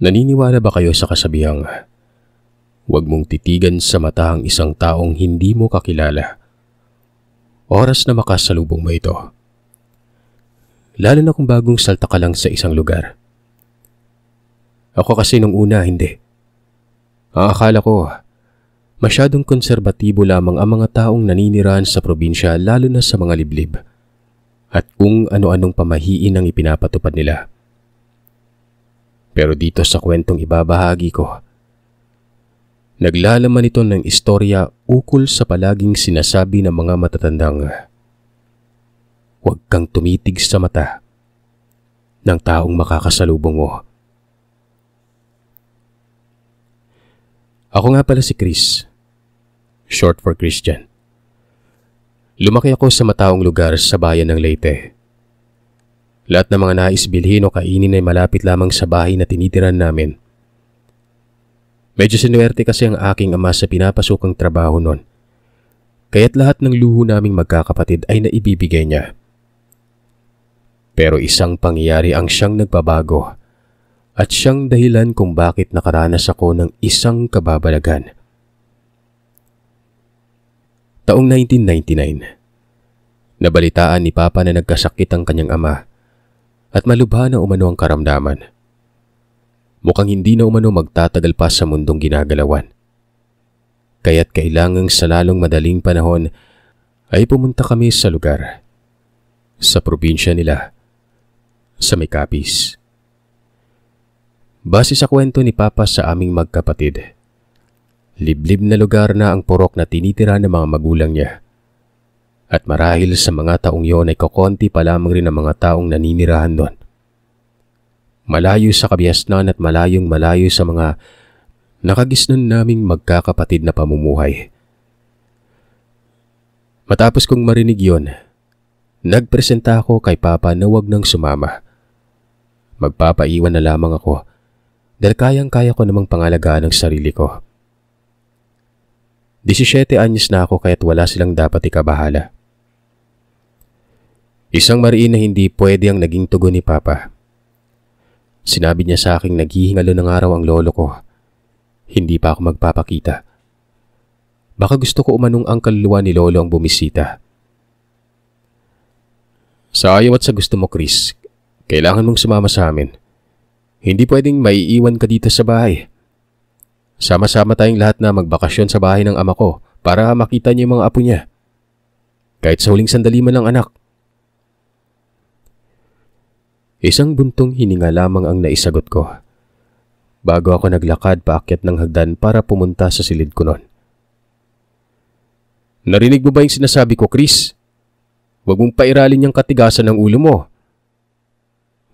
Naniniwala ba kayo sa kasabihang, huwag mong titigan sa mata ang isang taong hindi mo kakilala? Oras na makasalubong mo ito. Lalo na kung bagong salta ka lang sa isang lugar. Ako kasi nung una hindi. Ang akala ko, masyadong konserbatibo lamang ang mga taong naninirahan sa probinsya lalo na sa mga liblib at kung ano-anong pamahiin ang ipinapatupad nila. Pero dito sa kwentong ibabahagi ko, naglalaman ito ng istorya ukol sa palaging sinasabi ng mga matatandang, huwag kang tumitig sa mata ng taong makakasalubong mo. Ako nga pala si Chris, short for Christian. Lumaki ako sa mataong lugar sa bayan ng Leyte. Lahat ng mga nais bilhin o kainin ay malapit lamang sa bahay na tinitiran namin. Medyo sinuwerte kasi ang aking ama sa pinapasukang trabaho noon, kaya't lahat ng luho naming magkakapatid ay naibibigay niya. Pero isang pangyayari ang siyang nagbabago at siyang dahilan kung bakit nakaranas ako ng isang kababalagan. Taong 1999, nabalitaan ni Papa na nagkasakit ang kanyang ama at malubha na umano ang karamdaman. Mukhang hindi na umano magtatagal pa sa mundong ginagalawan. Kaya't kailangang sa lalong madaling panahon ay pumunta kami sa lugar, sa probinsya nila, sa may Capiz. Base sa kwento ni Papa sa aming magkapatid, liblib na lugar na ang purok na tinitira ng mga magulang niya. At marahil sa mga taong yon ay kokonti pa lamang rin ang mga taong naninirahan doon. Malayo sa kabiasnan at malayo sa mga nakagisnan naming magkakapatid na pamumuhay. Matapos kong marinig yon, nagpresenta ako kay Papa na wag nang sumama. Magpapaiwan na lamang ako dahil kayang-kaya ko namang pangalagaan ang sarili ko. 17 anyos na ako kaya't wala silang dapat ikabahala. Isang mariin na hindi pwede ang naging tugon ni Papa. Sinabi niya sa aking naghihingalo ng araw ang lolo ko. Hindi pa ako magpapakita. Baka gusto ko umanong ang kaluluwa ni lolo ang bumisita. Sa ayaw at sa gusto mo, Chris, kailangan mong sumama sa amin. Hindi pwedeng maiiwan ka dito sa bahay. Sama-sama tayong lahat na magbakasyon sa bahay ng ama ko para makita niyo yung mga apo niya. Kahit sa huling sandali man lang, anak. Isang buntong hininga lamang ang naisagot ko bago ako naglakad paakyat ng hagdan para pumunta sa silid ko noon. Narinig mo ba yung sinasabi ko, Chris? Huwag mong pairalin yung katigasan ng ulo mo.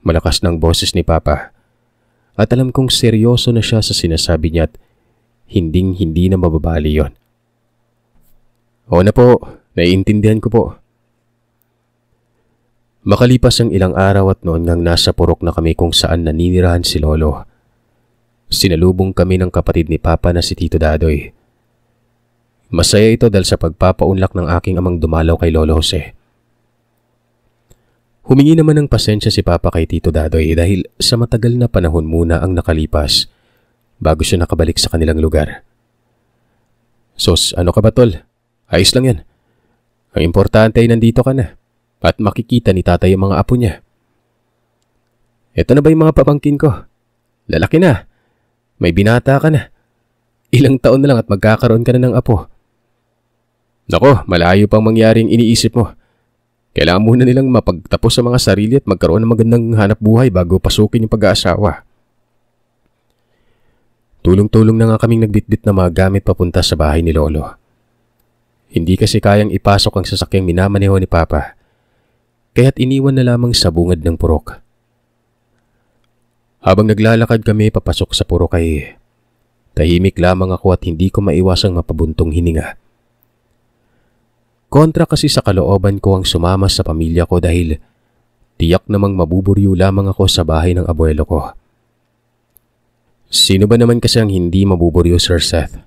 Malakas ng boses ni Papa. At alam kong seryoso na siya sa sinasabi niya at hinding-hindi na mababali yon. Oo na po, naiintindihan ko po. Makalipas ang ilang araw at noon ngang nasa purok na kami kung saan naninirahan si Lolo. Sinalubong kami ng kapatid ni Papa na si Tito Dadoy. Masaya ito dahil sa pagpapaunlak ng aking amang dumalaw kay Lolo Jose. Humingi naman ng pasensya si Papa kay Tito Dadoy dahil sa matagal na panahon muna ang nakalipas bago siya nakabalik sa kanilang lugar. Sos, ano ka ba tol? Ayos lang yan. Ang importante ay nandito ka na at makikita ni tatay yung mga apo niya. Eto na ba yung mga pamangkin ko? Lalaki na. May binata ka na. Ilang taon na lang at magkakaroon ka na ng apo. Nako, malayo pang mangyaring iniisip mo. Kailangan muna nilang mapagtapos sa mga sarili at magkaroon ng magandang hanap buhay bago pasukin yung pag-aasawa. Tulong-tulong na nga kaming nagbitbit na mga gamit papunta sa bahay ni Lolo. Hindi kasi kayang ipasok ang sasakyang minamaneho ni Papa, kaya't iniwan na lamang sa bungad ng purok. Habang naglalakad kami papasok sa purok ay tahimik lamang ako at hindi ko maiwasang mapabuntong hininga. Kontra kasi sa kalooban ko ang sumama sa pamilya ko dahil tiyak namang mabuburyo lamang ako sa bahay ng abuelo ko. Sino ba naman kasi ang hindi mabuburyo, Sir Seth?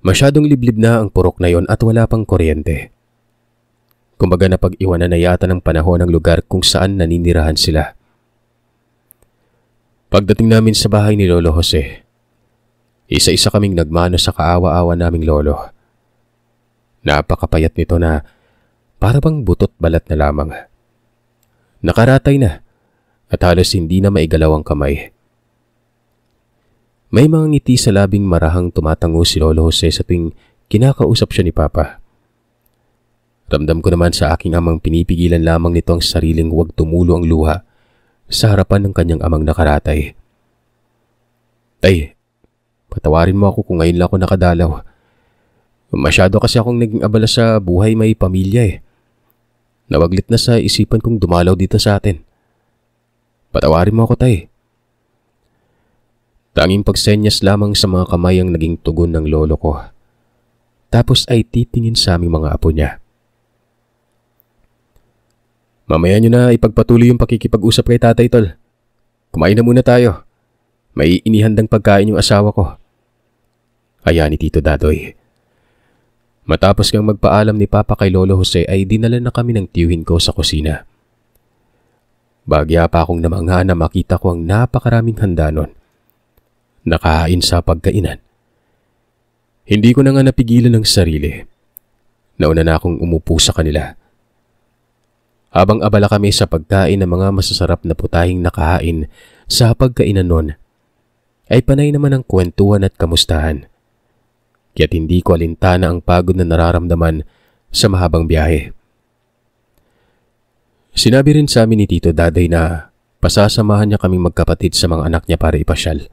Masyadong liblib na ang purok na yon at wala pang kuryente. Kumbaga napag-iwanan na yata ng panahon ang lugar kung saan naninirahan sila. Pagdating namin sa bahay ni Lolo Jose, isa-isa kaming nagmano sa kaawa-awa naming lolo. Napakapayat nito na para bang butot balat na lamang. Nakaratay na at halos hindi na maigalaw ang kamay. May mga ngiti sa labing marahang tumatango si Lolo Jose sa tuwing kinakausap siya ni Papa. Ramdam ko naman sa aking amang pinipigilan lamang nito ang sariling huwag tumulo ang luha sa harapan ng kanyang amang nakaratay. Tay, patawarin mo ako kung ngayon lang ako nakadalaw. Masyado kasi akong naging abala sa buhay may pamilya eh. Nawaglit na sa isipan kong dumalaw dito sa atin. Patawarin mo ako, tay. Tanging pagsenyas lamang sa mga kamay ang naging tugon ng lolo ko. Tapos ay titingin sa aming mga apo niya. Mamaya nyo na ipagpatuloy yung pakikipag-usap kay tatay, tol. Kumain na muna tayo. May inihandang pagkain yung asawa ko. Ayan ni Tito Dadoy. Matapos kang magpaalam ni Papa kay Lolo Jose ay dinala na kami ng tiyuhin ko sa kusina. Bagya pa akong namangha na makita ko ang napakaraming handa nun. Nakahain sa pagkainan. Hindi ko na nga napigilan ng sarili. Nauna na akong umupo sa kanila. Habang abala kami sa pagkain ng mga masasarap na putahing nakahain sa pagkainan nun, ay panay naman ang kwentuhan at kamustahan. Kaya't hindi ko alintana ang pagod na nararamdaman sa mahabang biyahe. Sinabi rin sa amin ni Tito Daday na pasasamahan niya kaming magkapatid sa mga anak niya para ipasyal.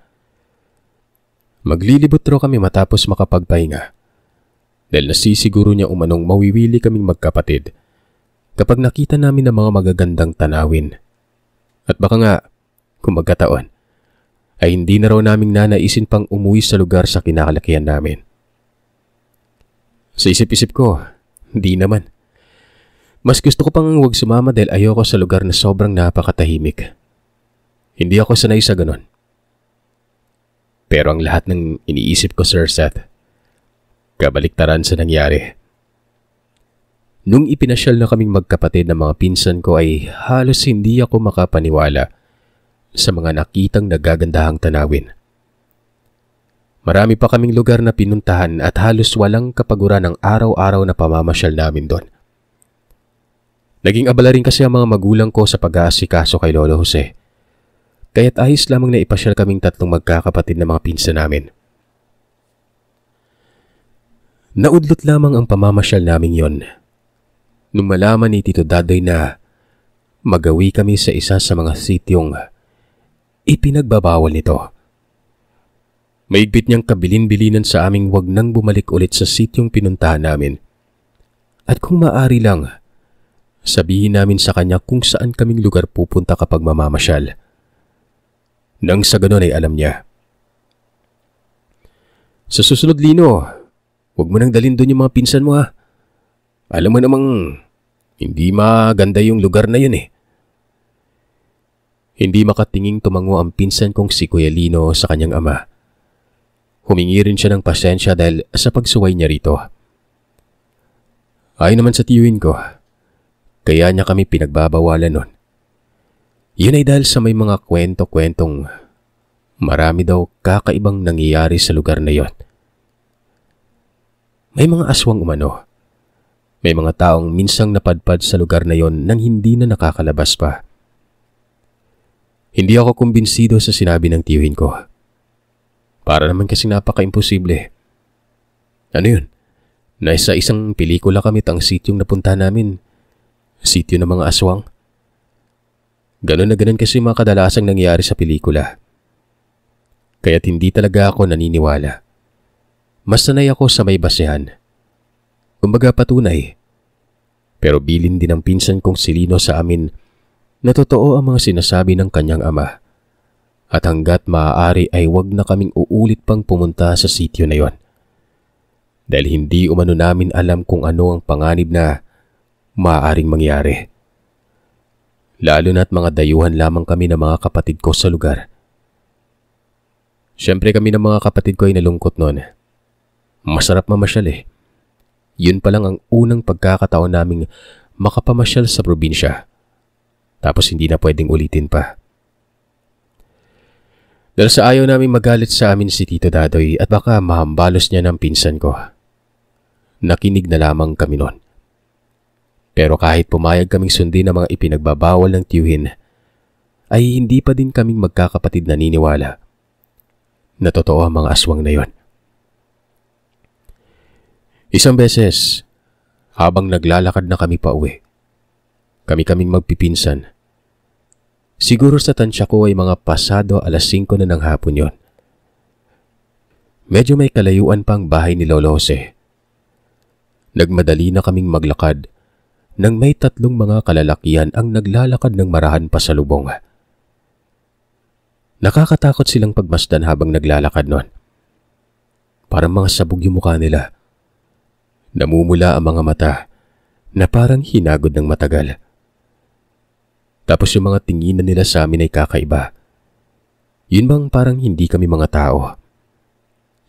Maglilibot raw kami matapos makapagpahinga dahil nasisiguro niya umanong mawiwili kaming magkapatid kapag nakita namin ang mga magagandang tanawin. At baka nga, kung magkataon, ay hindi na raw naming nanaisin pang umuwi sa lugar sa kinakalakihan namin. Sa isip-isip ko, hindi naman. Mas gusto ko pang huwag sumama dahil ayoko sa lugar na sobrang napakatahimik. Hindi ako sanay sa ganon. Pero ang lahat ng iniisip ko, Sir Seth, kabaliktaran sa nangyari. Nung ipinasyal na kaming magkapatid ng mga pinsan ko ay halos hindi ako makapaniwala sa mga nakitang nagagandahang tanawin. Marami pa kaming lugar na pinuntahan at halos walang kapaguran ang araw-araw na pamamasyal namin doon. Naging abala rin kasi ang mga magulang ko sa pag-aasikaso kay Lolo Jose. Kaya't ayos lamang na ipasyal kaming tatlong magkakapatid na mga pinsan namin. Naudlot lamang ang pamamasyal naming yon nung malaman ni Tito Dadoy na magawi kami sa isa sa mga sityong ipinagbabawal nito. Maigpit niyang kabilin-bilinan sa aming wag nang bumalik ulit sa sityong pinuntahan namin. At kung maaari lang, sabihin namin sa kanya kung saan kaming lugar pupunta kapag mamamasyal. Nang sa ganon ay alam niya. Sa susunod, Lino, huwag mo nang dalhin doon yung mga pinsan mo ha. Alam mo namang hindi maganda yung lugar na yun eh. Hindi makatinging tumango ang pinsan kong si Kuya Lino sa kanyang ama. Humingi rin siya ng pasensya dahil sa pagsuway niya rito. Ayon naman sa tiyuhin ko, kaya niya kami pinagbabawalan nun. Yun ay dahil sa may mga kwento-kwentong marami daw kakaibang nangyayari sa lugar na yon. May mga aswang umano. May mga taong minsang napadpad sa lugar na yon nang hindi na nakakalabas pa. Hindi ako kumbinsido sa sinabi ng tiyuhin ko. Para naman kasi napaka-imposible. Ano yun? Nasa isang pelikula kami ang sityong napunta namin. Sityo ng mga aswang. Ganon na ganon kasi mga kadalasang nangyayari sa pelikula. Kaya't hindi talaga ako naniniwala. Mas sanay ako sa may basehan. Kumbaga patunay. Pero bilin din ang pinsan kong si Lino sa amin na totoo ang mga sinasabi ng kanyang ama. At hanggat maaari ay wag na kaming uulit pang pumunta sa sityo na yon. Dahil hindi umano namin alam kung ano ang panganib na maaaring mangyari. Lalo na't mga dayuhan lamang kami ng mga kapatid ko sa lugar. Siyempre kami ng mga kapatid ko ay nalungkot noon. Masarap mamasyal eh. Yun pa lang ang unang pagkakataon naming makapamasyal sa probinsya. Tapos hindi na pwedeng ulitin pa. Dahil sa ayaw namin magalit sa amin si Tito Dadoy at baka mahambalos niya ng pinsan ko. Nakinig na lamang kami noon. Pero kahit pumayag kaming sundin ang mga ipinagbabawal ng tiyuhin, ay hindi pa din kaming magkakapatid naniniwala na totoo ang mga aswang na yon. Isang beses, habang naglalakad na kami pa uwi, kami-kaming magpipinsan. Siguro sa tansya ko ay mga pasado 5:00 na ng hapon yon. Medyo may kalayuan pang bahay ni Lolo Jose. Nagmadali na kaming maglakad nang may 3 mga kalalakihan ang naglalakad ng marahan pasalubong. Nakakatakot silang pagmasdan habang naglalakad noon. Parang mga sabog yung mukha nila. Namumula ang mga mata na parang hinagod ng matagal. Tapos yung mga tinginan nila sa amin ay kakaiba. Yun bang parang hindi kami mga tao?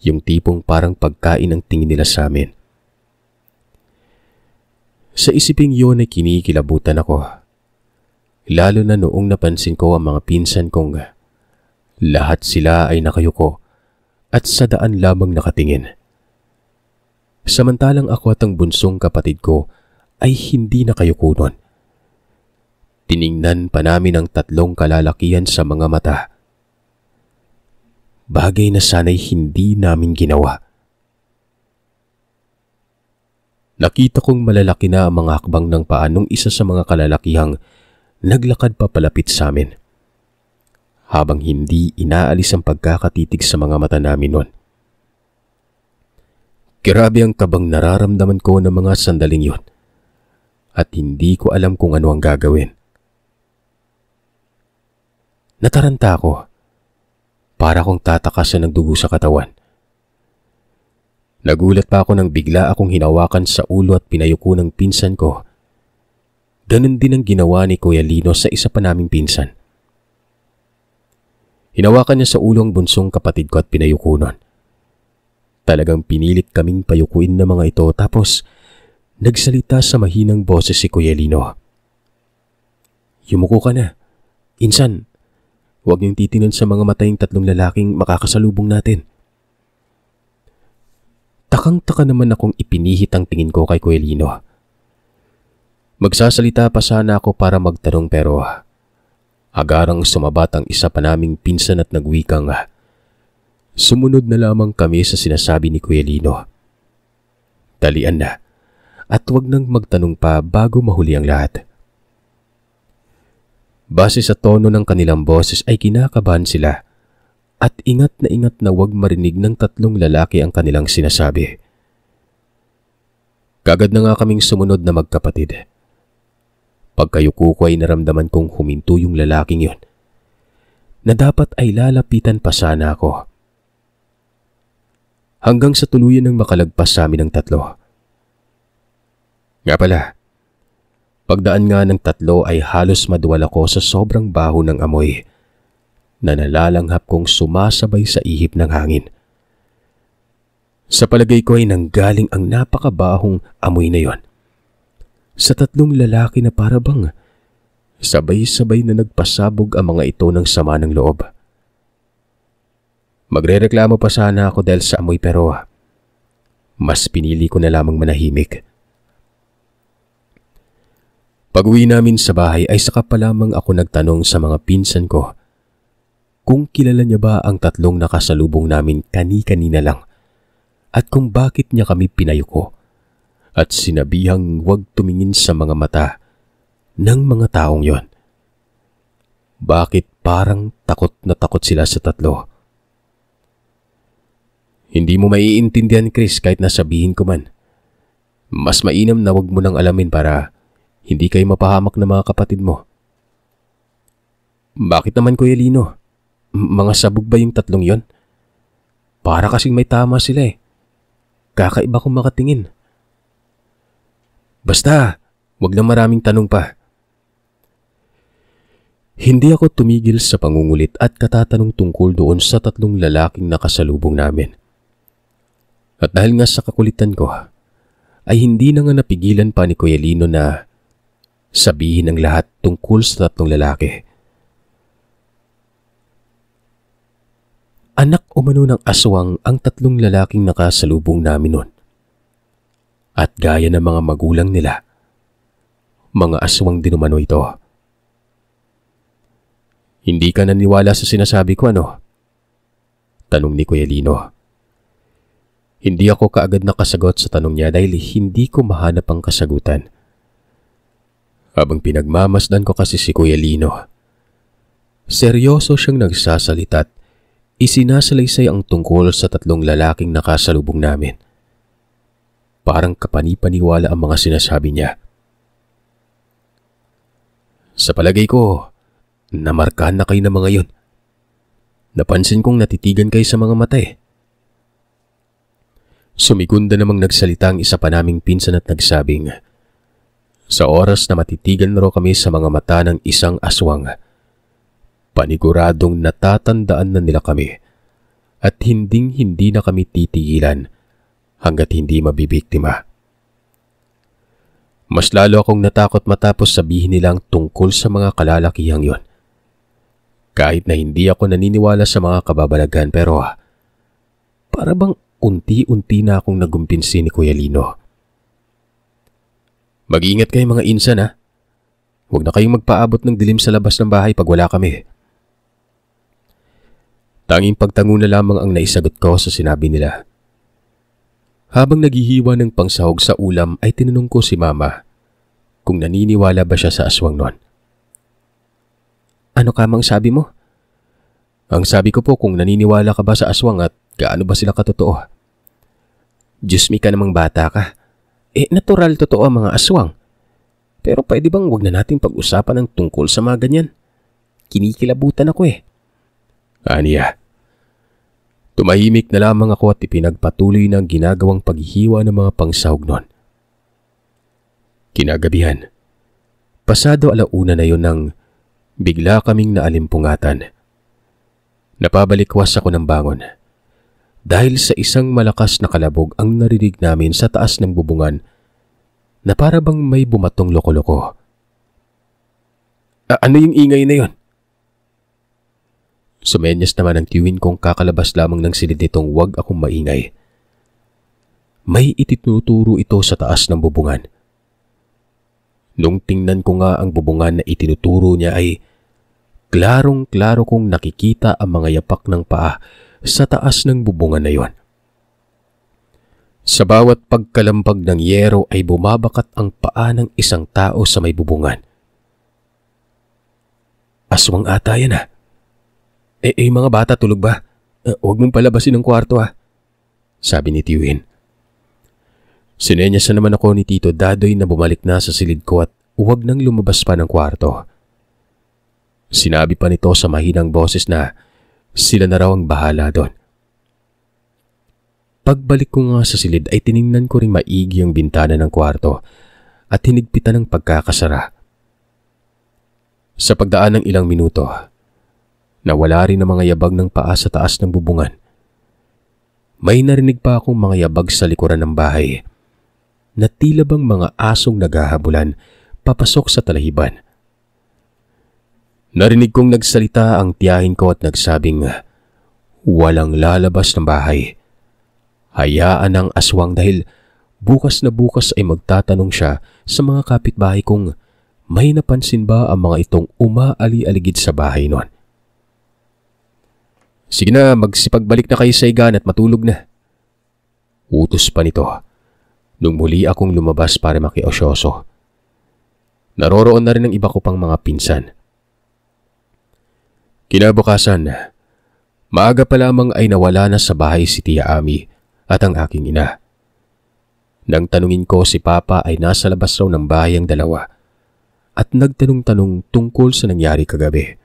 Yung tipong parang pagkain ang tingin nila sa amin. Sa isiping yun ay kinikilabutan ako. Lalo na noong napansin ko ang mga pinsan kong lahat sila ay nakayuko at sa daan lamang nakatingin. Samantalang ako at ang bunsong kapatid ko ay hindi nakayuko nun. Tiningnan pa namin ang 3 kalalakihan sa mga mata. Bagay na sana'y hindi namin ginawa. Nakita kong malalaki na ang mga hakbang ng paa nung isa sa mga kalalakihang naglakad pa palapit sa amin. Habang hindi inaalis ang pagkakatitig sa mga mata namin nun. Grabe ang kabang nararamdaman ko ng mga sandaling yun. At hindi ko alam kung ano ang gagawin. Nataranta ako. Para akong tatakasan ng dugo sa katawan. Nagulat pa ako nang bigla akong hinawakan sa ulo at pinayuko ng pinsan ko. Ganun din ang ginawa ni Kuya Lino sa isa pa naming pinsan. Hinawakan niya sa ulo ang bunsong kapatid ko at pinayuko nun. Talagang pinilit kaming payukuin ng mga ito tapos nagsalita sa mahinang boses si Kuya Lino. Yumuko ka na. Insan, huwag niyong titingnan sa mga matayong 3 lalaking makakasalubong natin. Takang-taka naman akong ipinihit ang tingin ko kay Kuya Lino. Magsasalita pa sana ako para magtanong pero agarang sumabat ang isa pa naming pinsan at nagwikang sumunod na lamang kami sa sinasabi ni Kuya Lino. Dalian na at huwag nang magtanong pa bago mahuli ang lahat. Base sa tono ng kanilang boses ay kinakabahan sila at ingat na huwag marinig ng 3 lalaki ang kanilang sinasabi. Kagad na nga kaming sumunod na magkapatid. Pagkayuko ko ay naramdaman kong huminto yung lalaking yun na dapat ay lalapitan pa sana ako. Hanggang sa tuluyan ng makalagpas sa amin ng 3. Nga pala, pagdaan nga ng 3 ay halos madwal ako sa sobrang baho ng amoy na nalalanghap kong sumasabay sa ihip ng hangin. Sa palagay ko ay nanggaling ang napakabahong amoy na yon sa 3 lalaki na parabang sabay-sabay na nagpasabog ang mga ito ng sama ng loob. Magrereklamo pa sana ako dahil sa amoy pero mas pinili ko na lamang manahimik. Pag-uwi namin sa bahay ay saka pa lamang ako nagtanong sa mga pinsan ko kung kilala niya ba ang 3 nakasalubong namin kani-kanina lang at kung bakit niya kami pinayuko at sinabihang huwag tumingin sa mga mata ng mga taong yon. Bakit parang takot na takot sila sa 3? Hindi mo maiintindihan, Chris, kahit nasabihin ko man. Mas mainam na huwag mo nang alamin para hindi kayo mapahamak ng mga kapatid mo. Bakit naman, Kuya Lino? Mga sabog ba yung 3 yon? Para kasing may tama sila eh. Kakaiba kung makatingin. Basta, wag lang maraming tanong pa. Hindi ako tumigil sa pangungulit at katatanong tungkol doon sa 3 lalaking nakasalubong namin. At dahil nga sa kakulitan ko, ay hindi na nga napigilan pa ni Kuya Lino na sabihin ang lahat tungkol sa 3 lalaki. Anak umano ng aswang ang tatlong lalaking nakasalubong namin noon. At gaya ng mga magulang nila, mga aswang din umano ito. Hindi ka naniwala sa sinasabi ko, ano? Tanong ni Kuya Lino. Hindi ako kaagad nakasagot sa tanong niya dahil hindi ko mahanap ang kasagutan. Habang pinagmamasdan ko kasi si Kuya Lino, seryoso siyang nagsasalita at isinasalaysay ang tungkol sa tatlong lalaking nakasalubong namin. Parang kapanipaniwala ang mga sinasabi niya. Sa palagay ko, namarkahan na kayo ng mga yon. Napansin kong natitigan kayo sa mga mata eh. Sumigunda namang nagsalita ang isa pa naming pinsan at nagsabing, sa oras na matitigan na raw kami sa mga mata ng isang aswang, paniguradong natatandaan na nila kami at hinding-hindi na kami titigilan hanggat hindi mabibiktima. Mas lalo akong natakot matapos sabihin nilang tungkol sa mga kalalakihang yon. Kahit na hindi ako naniniwala sa mga kababalagan pero para bang unti-unti na akong nagumpinsi ni Kuya Lino. Mag-iingat kayo mga insan ha. Huwag na kayong magpaabot ng dilim sa labas ng bahay pag wala kami. Tanging pagtango na lamang ang naisagot ko sa sinabi nila. Habang naghihiwa ng pangsahog sa ulam ay tinanong ko si Mama kung naniniwala ba siya sa aswang noon. Ano ka mang sabi mo? Ang sabi ko po kung naniniwala ka ba sa aswang at gaano ba sila katotoo. Diyos mi ka namang bata ka. Natural totoo ang mga aswang. Pero pwede bang wag na natin pag-usapan ng tungkol sa mga ganyan? Kinikilabutan ako eh. Aniya. Tumahimik na lamang ako at ipinagpatuloy ng ginagawang paghihiwa ng mga pangsahog noon. Kinagabihan, pasado 1:00 na yon nang bigla kaming naalimpungatan. Napabalikwas ako ng bangon dahil sa isang malakas na kalabog ang narinig namin sa taas ng bubungan na para bang may bumatong loko-loko. Ano yung ingay na yon? Sumenyas naman ang tiwin kong kakalabas lamang ng silid nitong wag akong maingay. May itinuturo ito sa taas ng bubungan. Nung tingnan ko nga ang bubungan na itinuturo niya ay klarong-klaro kong nakikita ang mga yapak ng paa sa taas ng bubungan na yon. Sa bawat pagkalampag ng yero ay bumabakat ang paa ng isang tao sa may bubungan. Aswang ata yan ha. Mga bata tulog ba? Huwag mong palabasin ang kwarto ha. Sabi ni Tiwin. Sinenyasan naman ako ni Tito Dadoy na bumalik na sa silid ko at huwag nang lumabas pa ng kwarto. Sinabi pa nito sa mahinang boses na sila na raw ang bahala doon. Pagbalik ko nga sa silid ay tiningnan ko ring maigi ang bintana ng kwarto at hinigpitan ng pagkakasara. Sa pagdaan ng ilang minuto, nawala rin ang mga yabag ng paa sa taas ng bubungan. May narinig pa akong mga yabag sa likuran ng bahay na tila bang mga asong naghahabulan papasok sa talahiban. Narinig kong nagsalita ang tiyahin ko at nagsabing walang lalabas ng bahay. Hayaan ang aswang dahil bukas na bukas ay magtatanong siya sa mga kapitbahay kung may napansin ba ang mga itong umaali-aligid sa bahay noon. Sige na, magsipagbalik na kayo sa higaan at matulog na. Utos pa nito nung muli akong lumabas para makiosyoso. Naroroon na rin ang iba ko pang mga pinsan. Kinabukasan, maaga pa lamang ay nawala na sa bahay si Tia Ami at ang aking ina. Nang tanungin ko si Papa ay nasa labas raw ng bahay ang dalawa at nagtanong-tanong tungkol sa nangyari kagabi.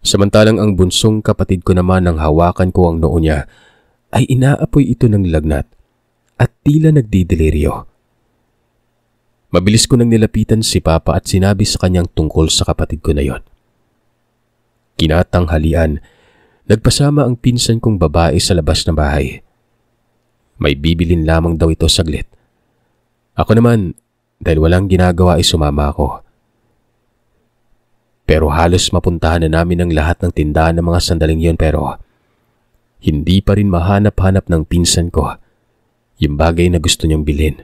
Samantalang ang bunsong kapatid ko naman nang hawakan ko ang noo niya ay inaapoy ito ng lagnat at tila nagdideliryo. Mabilis ko nang nilapitan si Papa at sinabi sa kanyang tungkol sa kapatid ko na yon. Kinatanghalian, nagpasama ang pinsan kong babae sa labas ng bahay. May bibilin lamang daw ito saglit. Ako naman, dahil walang ginagawa ay sumama ako. Pero halos mapuntahan na namin ang lahat ng tindahan ng mga sandaling yon pero hindi pa rin mahanap-hanap ng pinsan ko yung bagay na gusto niyang bilhin.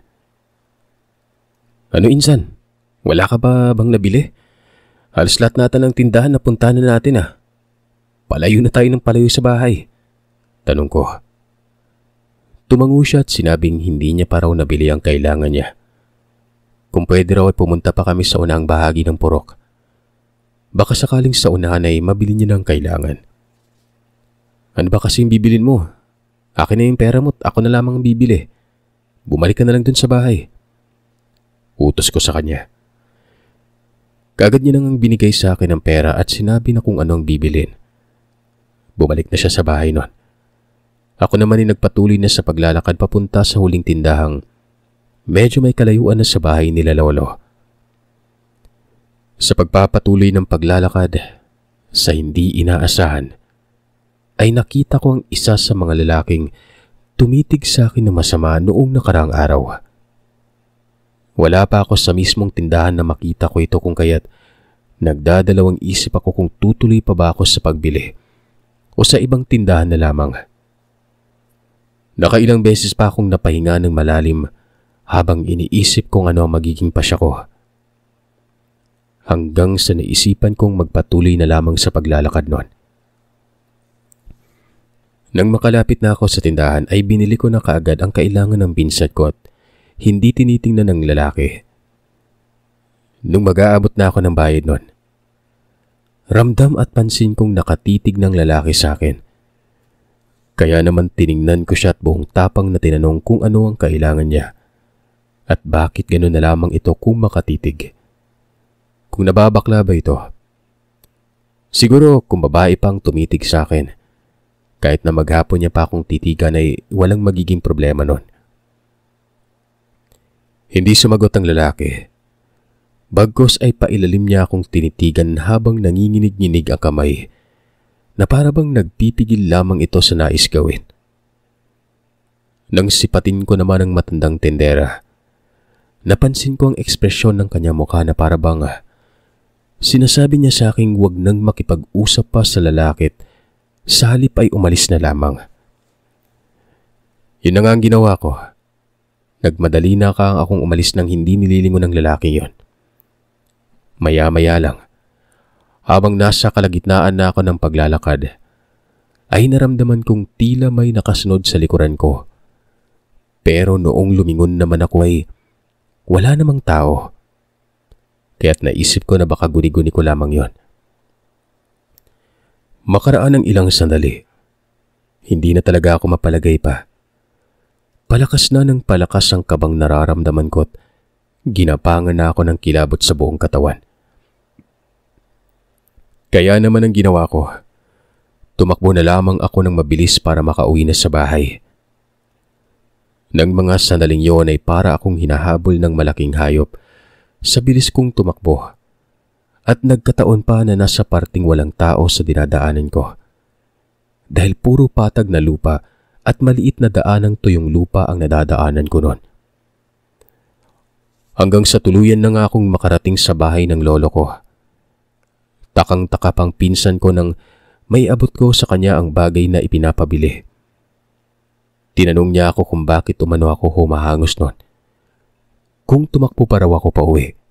Ano insan? Wala ka ba bang nabili? Halos lahat natin ng tindahan na puntahan na natin ah. Palayo na tayo ng palayo sa bahay. Tanong ko. Tumango siya at sinabing hindi niya pa raw nabili ang kailangan niya. Kung pwede raw ay pumunta pa kami sa unang bahagi ng purok. Baka sakaling sa unahan ay mabili niya ng kailangan. Ano ba kasing bibilin mo? Akin na yung pera mo at ako na lamang ang bibili. Bumalik ka na lang dun sa bahay. Utos ko sa kanya. Kagad niya nang binigay sa akin ang pera at sinabi na kung ano ang bibilin. Bumalik na siya sa bahay nun. Ako naman ay nagpatuloy na sa paglalakad papunta sa huling tindahang medyo may kalayuan na sa bahay nila lolo. Sa pagpapatuloy ng paglalakad, sa hindi inaasahan, ay nakita ko ang isa sa mga lalaking tumitig sa akin ng masama noong nakaraang araw. Wala pa ako sa mismong tindahan na makita ko ito kung kaya't nagdadalawang isip ako kung tutuloy pa ba ako sa pagbili o sa ibang tindahan na lamang. Nakailang beses pa akong napahinga ng malalim habang iniisip kung ano ang magiging pasya ko. Hanggang sa naisipan kong magpatuloy na lamang sa paglalakad nun. Nang makalapit na ako sa tindahan ay binili ko na kaagad ang kailangan ng binsat ko at hindi tinitingnan ng lalaki. Nung mag-aabot na ako ng bayad nun, ramdam at pansin kong nakatitig ng lalaki sa akin. Kaya naman tiningnan ko siya at buong tapang na tinanong kung ano ang kailangan niya at bakit gano'n na lamang ito kung makatitig. Kung nababakla ba ito? Siguro kung babae pang tumitig sa akin. Kahit na maghapon niya pa akong titigan ay walang magiging problema nun. Hindi sumagot ang lalaki. Bagkos ay pailalim niya akong tinitigan habang nanginginig-nginig ang kamay na para bang nagpipigil lamang ito sa nais gawin. Nang sipatin ko naman ang matandang tendera, napansin ko ang ekspresyon ng kanyang mukha na para bang sinasabi niya sa aking huwag nang makipag-usap pa sa lalaki. Sa halip ay umalis na lamang. Yun na nga ang ginawa ko. Nagmadali na akong umalis nang hindi nililingon ng lalaki yon. Maya-maya lang, habang nasa kalagitnaan na ako ng paglalakad, ay naramdaman kong tila may nakasunod sa likuran ko. Pero noong lumingon naman ako ay wala namang tao. Kaya't naisip ko na baka guni-guni ko lamang yon. Makaraan ng ilang sandali, hindi na talaga ako mapalagay pa. Palakas na ng palakas ang kabang nararamdaman ko at ginapangan na ako ng kilabot sa buong katawan. Kaya naman ang ginawa ko, tumakbo na lamang ako ng mabilis para makauwi na sa bahay. Nang mga sandaling yon ay para akong hinahabol ng malaking hayop sa bilis kong tumakbo. At nagkataon pa na nasa parting walang tao sa dinadaanan ko. Dahil puro patag na lupa at maliit na daanang tuyong lupa ang nadadaanan ko noon. Hanggang sa tuluyan na nga akong makarating sa bahay ng lolo ko. Takang-taka pang pinsan ko nang may abot ko sa kanya ang bagay na ipinapabili. Tinanong niya ako kung bakit umano ako humahangos noon. Kung tumakbo pa raw ako pa uwi.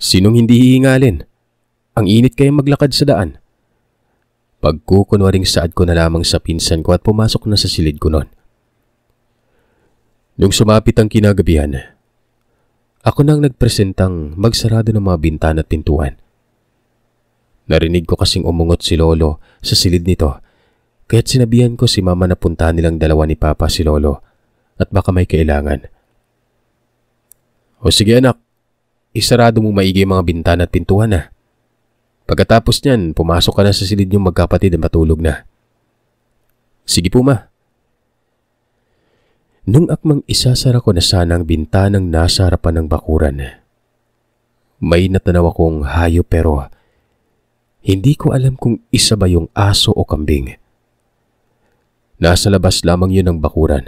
Sinong hindi hihingalin? Ang init kayang maglakad sa daan. Pagkukunwaring saad ko na lamang sa pinsan ko at pumasok na sa silid ko noon. Nung sumapit ang kinagabihan, ako nang nagpresentang magsarado ng mga bintana at pintuan. Narinig ko kasing umungot si lolo sa silid nito, kaya't sinabihan ko si mama na puntahan nilang dalawa ni papa si lolo at baka may kailangan. O sige anak, isarado mo maigi mga bintana at pintuan na. Pagkatapos niyan, pumasok ka na sa silid niyong magkapatid at matulog na. Sige po ma. Nung akmang isasara ko na sana ang bintanang nasa harapan ng bakuran, may natanaw akong hayop pero hindi ko alam kung isa ba yung aso o kambing. Nasa labas lamang yun ng bakuran.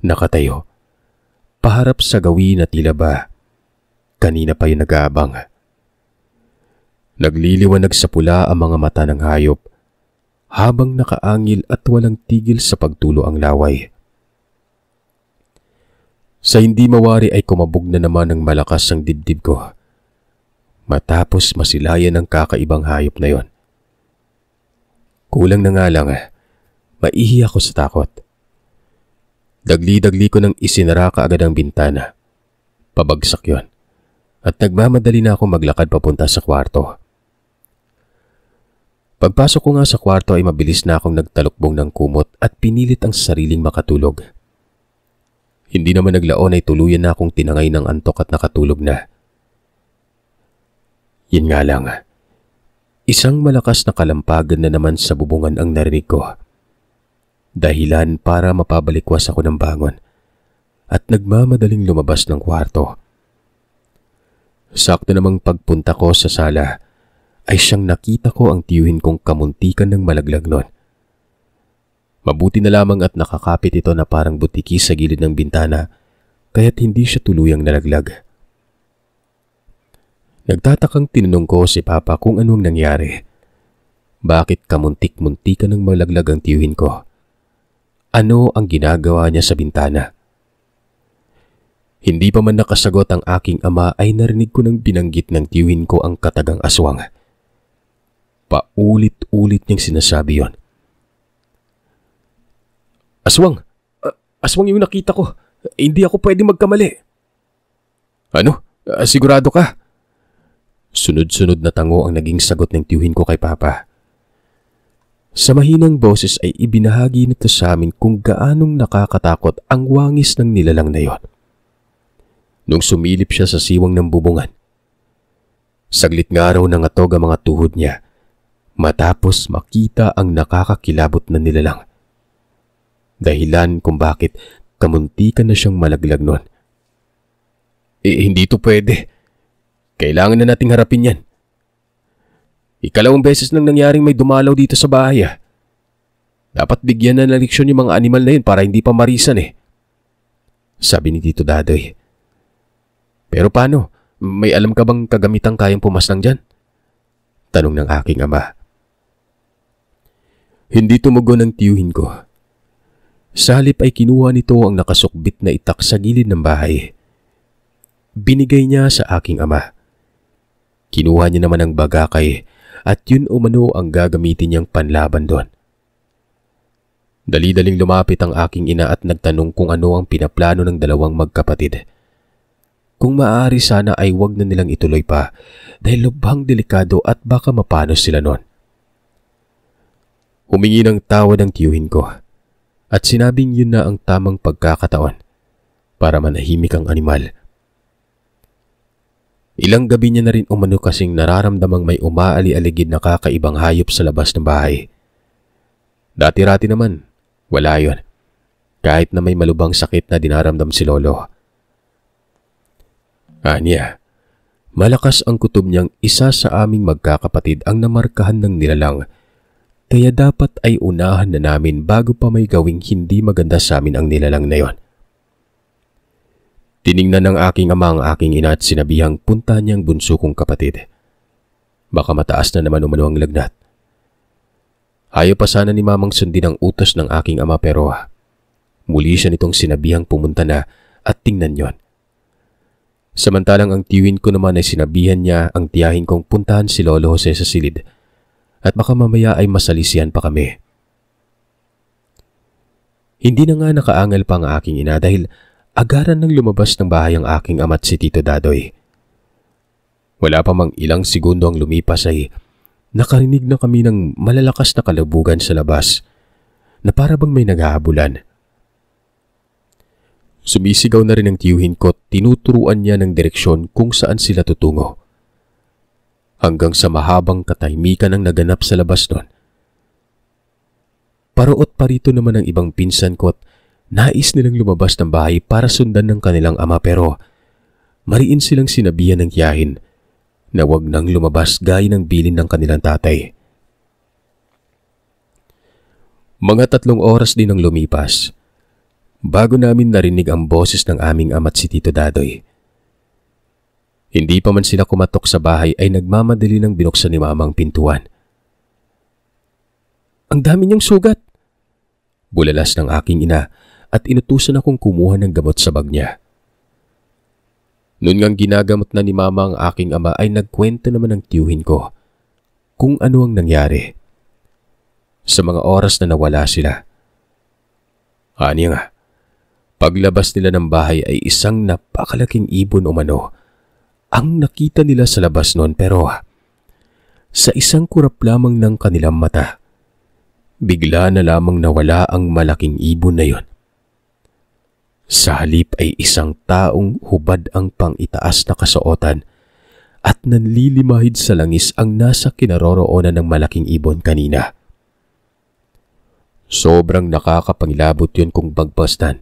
Nakatayo. Paharap sa gawin na tila ba kanina pa yung nag-aabang. Nagliliwanag sa pula ang mga mata ng hayop habang nakaangil at walang tigil sa pagtulo ang laway. Sa hindi mawari ay kumabog na naman ng malakas ang dibdib ko matapos masilayan ng kakaibang hayop na yon. Kulang na nga lang, maihi ako sa takot. Dagli-dagli ko nang isinara kaagad ang bintana. Pabagsak yon at nagmamadali na akong maglakad papunta sa kwarto. Pagpasok ko nga sa kwarto ay mabilis na akong nagtalukbong ng kumot at pinilit ang sariling makatulog. Hindi naman naglaon ay tuluyan na akong tinangay ng antok at nakatulog na. Yun nga lang, isang malakas na kalampagan na naman sa bubungan ang narinig ko. Dahilan para mapabalikwas ako ng bangon at nagmamadaling lumabas ng kwarto. Sakto namang pagpunta ko sa sala ay siyang nakita ko ang tiyuhin kong kamuntikan ng malaglag nun. Mabuti na lamang at nakakapit ito na parang butiki sa gilid ng bintana kaya't hindi siya tuluyang nalaglag. Nagtatakang tinanong ko si Papa kung anong nangyari. Bakit kamuntik-muntikan ng malaglag ang tiyuhin ko? Ano ang ginagawa niya sa bintana? Hindi pa man nakasagot ang aking ama ay narinig ko nang binanggit ng tiyuhin ko ang katagang aswang. Paulit-ulit niyang sinasabi yon. Aswang! Aswang yung nakita ko. Hindi ako pwede magkamali. Ano? Sigurado ka? Sunod-sunod na tango ang naging sagot ng tiyuhin ko kay Papa. Sa mahinang boses ay ibinahagi nito sa amin kung gaanong nakakatakot ang wangis ng nilalang na yon. Nung sumilip siya sa siwang ng bubungan, saglit nga raw nangatog ang mga tuhod niya matapos makita ang nakakakilabot na nilalang. Dahilan kung bakit kamuntikan na siyang malaglag nun. Hindi ito pwede. Kailangan na nating harapin yan. Ikalawang beses nang nangyaring may dumalaw dito sa bahay. Dapat bigyan na ng leksyon yung mga animal na yun para hindi pa marisan sabi ni Tito Dadoy. Pero paano? May alam ka bang kagamitang kayang pumaslang dyan? Tanong ng aking ama. Hindi tumugon ang tiyuhin ko. Sa halip ay kinuha nito ang nakasukbit na itak sa gilid ng bahay. Binigay niya sa aking ama. Kinuha niya naman ang bagakay at yun umano ang gagamitin niyang panlaban doon. Dali-daling lumapit ang aking ina at nagtanong kung ano ang pinaplano ng dalawang magkapatid. Kung maaari sana ay wag na nilang ituloy pa dahil lubhang delikado at baka mapanos sila noon. Humingi ng tawad ang tiyuhin ko at sinabing yun na ang tamang pagkakataon para manahimik ang animal. Ilang gabi niya na rin umano kasing nararamdamang may umaali-aligid na kakaibang hayop sa labas ng bahay. Dati-rati naman, wala yun. Kahit na may malubhang sakit na dinaramdam si Lolo. Anya, malakas ang kutob niyang isa sa aming magkakapatid ang namarkahan ng nilalang, kaya dapat ay unahan na namin bago pa may gawing hindi maganda sa amin ang nilalang na yon. Tiningnan ng aking ama ang aking ina at sinabihang punta niyang bunso kong kapatid. Baka mataas na naman umano ang lagnat. Ayaw pa sana ni mamang sundin ang utos ng aking ama pero muli siya nitong sinabihang pumunta na at tingnan yon. Samantalang ang tiyuhin ko naman ay sinabihan niya ang tiyahin kong puntahan si Lolo Jose sa silid at baka mamaya ay masalisihan pa kami. Hindi na nga nakaangal pa ang aking ina dahil agaran nang lumabas ng bahay ang aking ama at si Tito Dadoy. Wala pa mang ilang segundo ang lumipas ay nakarinig na kami ng malalakas na kalabugan sa labas na para bang may naghahabulan. Sumisigaw na rin ang tiyuhin ko at tinuturuan niya ng direksyon kung saan sila tutungo. Hanggang sa mahabang katahimikan ang naganap sa labas nun. Paroot pa rito naman ang ibang pinsan ko at nais nilang lumabas ng bahay para sundan ng kanilang ama pero mariin silang sinabihan ng tiyahin na wag nang lumabas gaya ng bilin ng kanilang tatay. Mga 3 oras din ang lumipas bago namin narinig ang boses ng aming ama at si Tito Dadoy. Hindi pa man sila kumatok sa bahay ay nagmamadali ng binuksan ni mama ang pintuan. Ang dami niyang sugat. Bulalas ng aking ina at inutusan akong kumuha ng gamot sa bag niya. Noon ngang ginagamot na ni mama ang aking ama ay nagkwento naman ng tiyuhin ko kung ano ang nangyari sa mga oras na nawala sila. Ani nga, paglabas nila ng bahay ay isang napakalaking ibon umano ang nakita nila sa labas noon, pero sa isang kurap lamang ng kanilang mata, bigla na lamang nawala ang malaking ibon na yon. Sa halip ay isang taong hubad ang pang-itaas na kasuotan at nanlilimahid sa langis ang nasa kinaroroonan ng malaking ibon kanina. Sobrang nakakapangilabot yun kung bagbastan,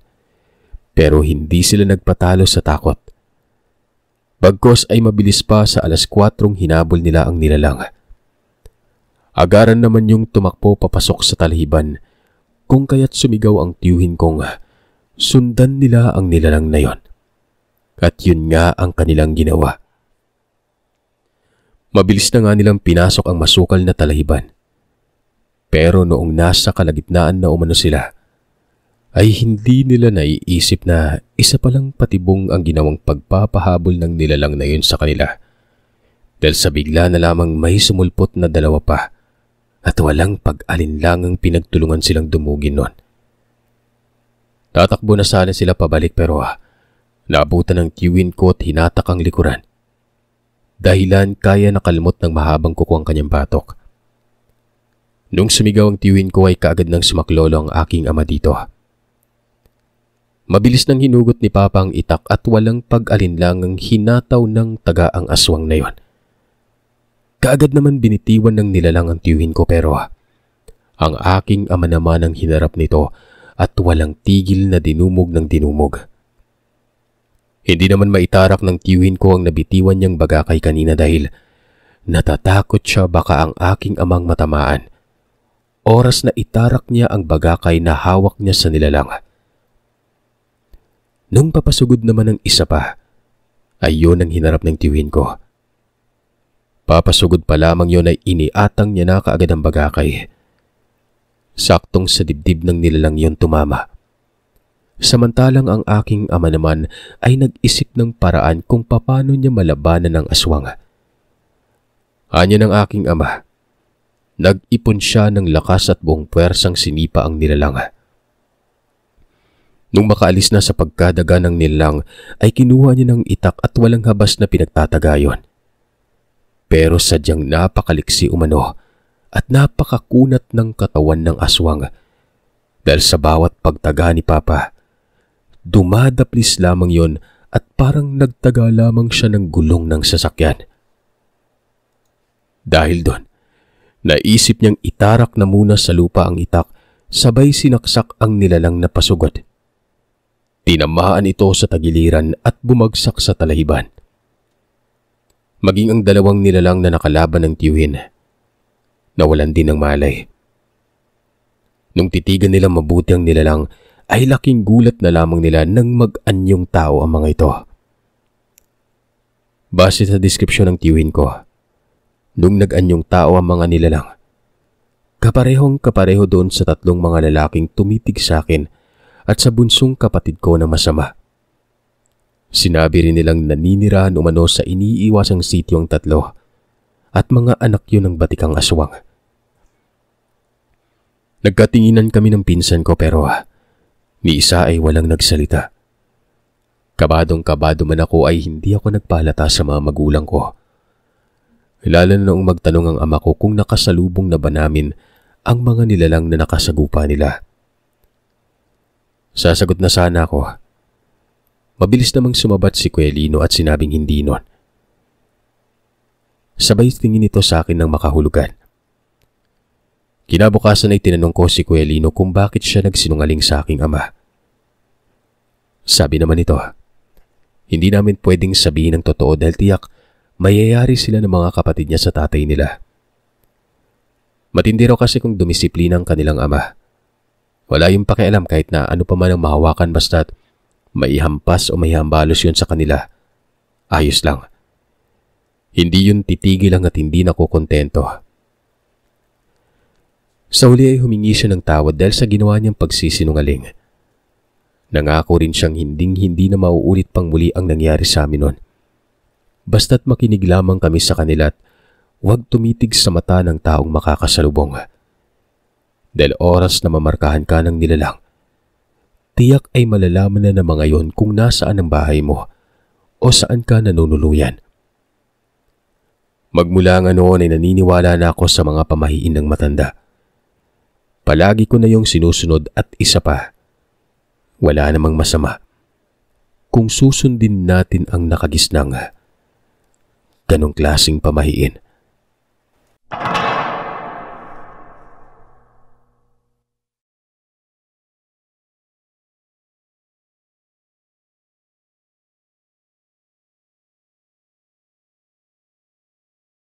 pero hindi sila nagpatalo sa takot. Bagkos ay mabilis pa, sa 4:00 hinabol nila ang nilalang. Agaran naman yung tumakbo papasok sa talhiban, kung kaya't sumigaw ang tiyuhin kong sundan nila ang nilalang na yon. At yun nga ang kanilang ginawa. Mabilis na nga nilang pinasok ang masukal na talhiban. Pero noong nasa kalagitnaan na umano sila, ay hindi nila naiisip na isa palang patibong ang ginawang pagpapahabol ng nilalang na yun sa kanila. Dahil sa bigla na lamang may sumulpot na 2 pa at walang pag-alinlangang pinagtulungan silang dumugin nun. Tatakbo na sana sila pabalik, pero naabutan ng tiyuhin ko at hinatak ang likuran. Dahilan kaya nakalmot ng mahabang kuko ang kanyang batok. Nung sumigaw ang tiyuhin ko ay kaagad nang sumaklolo ang aking ama dito. Mabilis nang hinugot ni Papa ang itak at walang pag-alinlangang hinataw ng taga ang aswang na yon. Kaagad naman binitiwan ng nilalang ang tiyuhin ko, pero ang aking ama naman ang hinarap nito at walang tigil na dinumog ng dinumog. Hindi naman maitarak ng tiyuhin ko ang nabitiwan niyang bagakay kanina dahil natatakot siya baka ang aking amang matamaan. Oras na itarak niya ang bagakay na hawak niya sa nilalang. Nung papasugod naman ng isa pa, ay yun ang hinarap ng tiyuhin ko. Papasugod pa lamang yun ay iniatang niya na kaagad ang bagakay. Saktong sa dibdib ng nilalang yon tumama. Samantalang ang aking ama naman ay nag-isip ng paraan kung paano niya malabanan ang aswang. Anya ng aking ama, nag-ipon siya ng lakas at buong puwersang sinipa ang nilalang. Nung makaalis na sa pagkadaga ng nilalang ay kinuha niya ng itak at walang habas na pinagtataga yon. Pero sadyang napakaliksi umano at napakakunat ng katawan ng aswang dahil sa bawat pagtaga ni Papa, dumadaplis lamang yon at parang nagtaga lamang siya ng gulong ng sasakyan. Dahil doon, naisip niyang itarak na muna sa lupa ang itak, sabay sinaksak ang nilalang na pasugod. Tinamaan ito sa tagiliran at bumagsak sa talahiban. Maging ang 2 nilalang na nakalaban ng tiyuhin, nawalan din ng malay. Nung titigan nila mabuti ang nilalang, ay laking gulat na lamang nila nang mag-anyong tao ang mga ito. Base sa deskripsyon ng tiyuhin ko, nung nag-anyong tao ang mga nilalang, kaparehong kapareho doon sa 3 mga lalaking tumitig sa akin at sa bunsong kapatid ko na masama. Sinabi rin nilang naninirahan umano sa iniiwasang sityo ang 3 at mga anak yun ng batikang aswang. Nagkatinginan kami ng pinsan ko, pero ni isa ay walang nagsalita. Kabadong-kabado man ako ay hindi ako nagpalata sa mga magulang ko. Lalo na noong magtanong ang ama ko kung nakasalubong na ba namin ang mga nilalang na nakasagupa nila. Sasagot na sana ako. Mabilis namang sumabat si Kuya Lino at sinabing hindi nun. Sabay tingin ito sa akin ng makahulugan. Kinabukasan ay tinanong ko si Kuya Lino kung bakit siya nagsinungaling sa aking ama. Sabi naman ito, hindi namin pwedeng sabihin ng totoo dahil tiyak mayayari sila ng mga kapatid niya sa tatay nila. Matindi raw kasi kung dumisiplina ang kanilang ama. Wala yung pakialam kahit na ano pa man ang mahawakan, basta't maihampas o maihambalos yun sa kanila. Ayos lang. Hindi yun titigil hanggat hindi nakukontento. Sa huli ay humingi siya ng tawad dahil sa ginawa niyang pagsisinungaling. Nangako rin siyang hindi na mauulit pang muli ang nangyari sa amin noon. Basta't makinig lamang kami sa kanila at huwag tumitig sa mata ng taong makakasalubong. Dahil oras na mamarkahan ka ng nilalang, tiyak ay malalaman na ng mga yon kung nasaan ang bahay mo o saan ka nanunuluyan. Magmula nga noon ay naniniwala na ako sa mga pamahiin ng matanda. Palagi ko na yung sinusunod at isa pa, wala namang masama kung susundin natin ang nakagisnang ganong klaseng pamahiin.